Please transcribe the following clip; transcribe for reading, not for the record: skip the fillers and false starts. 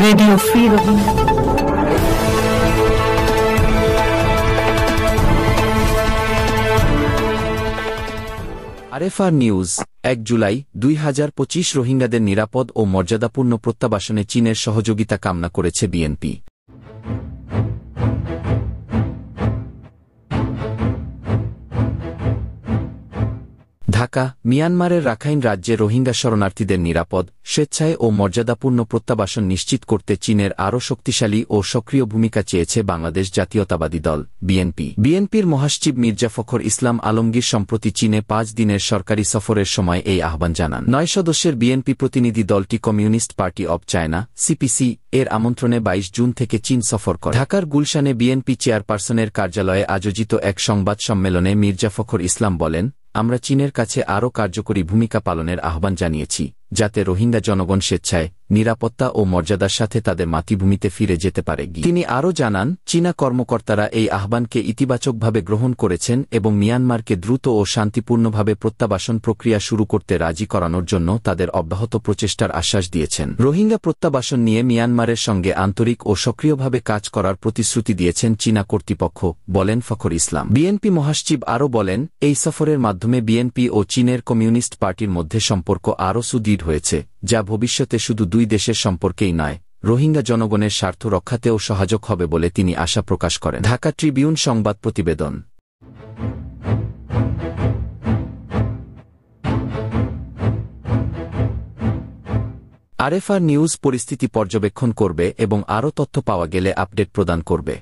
Radio free Rohingya. RFR news ১ July ২০২৫ রোহিঙ্গাদের নিরাপদ ও মর্যাদাপূর্ণ প্রত্যাবাসনে চীনের সহযোগিতা কামনা করেছে বিএনপি। ঢাকা, মিয়ানমারের রাখাইন রাজ্যে রোহিঙ্গা শরণার্থীদের নিরাপদ, স্বেচ্ছায় ও মর্যাদাপূর্ণ প্রত্যাবাসন নিশ্চিত করতে চীনের আরও শক্তিশালী ও সক্রিয় ভূমিকা চেয়েছে বাংলাদেশ জাতীয়তাবাদী দল বিএনপি। বিএনপির মহাসচিব মির্জা ফখর ইসলাম আলমগীর সম্প্রতি চীনে ৫ দিনের সরকারি সফরের সময় এই আহ্বান জানান। ৯ সদস্যের বিএনপি প্রতিনিধি দলটি communist party of China CPC এর আমন্ত্রণে ২২ জুন থেকে চীন সফর করে। ঢাকার গুলশানে বিএনপি চেয়ারপারসনের কার্যালয়ে আয়োজিত এক সংবাদ সম্মেলনে মির্জা ফখর ইসলাম বলেন, আমরা চীনের কাছে আরও কার্যকরী ভূমিকা পালনের আহ্বান জানিয়েছি, যাতে রোহিঙ্গা জনগণ স্বেচ্ছায়, নিরাপত্তা ও মর্যাদার সাথে তাদের মাতৃভূমিতে ফিরে যেতে পারে। তিনি আরও জানান, চীনা কর্মকর্তারা এই আহ্বানকে ইতিবাচকভাবে গ্রহণ করেছেন এবং মিয়ানমারকে দ্রুত ও শান্তিপূর্ণভাবে প্রত্যাবাসন প্রক্রিয়া শুরু করতে রাজি করানোর জন্য তাদের অব্যাহত প্রচেষ্টার আশ্বাস দিয়েছেন। রোহিঙ্গা প্রত্যাবাসন নিয়ে মিয়ানমারের সঙ্গে আন্তরিক ও সক্রিয়ভাবে কাজ করার প্রতিশ্রুতি দিয়েছেন চীনা কর্তৃপক্ষ, বলেন ফখর ইসলাম। বিএনপি মহাসচিব আরও বলেন, এই সফরের মাধ্যমে বিএনপি ও চীনের কমিউনিস্ট পার্টির মধ্যে সম্পর্ক আরও সুদৃঢ় হয়েছে, যা ভবিষ্যতে শুধু দুই দেশের সম্পর্কেই নয়, রোহিঙ্গা জনগণের স্বার্থ রক্ষাতেও সহায়ক হবে বলে তিনি আশা প্রকাশ করেন। ঢাকা ট্রিবিউন সংবাদ প্রতিবেদন। আরএফআর নিউজ পরিস্থিতি পর্যবেক্ষণ করবে এবং আরও তথ্য পাওয়া গেলে আপডেট প্রদান করবে।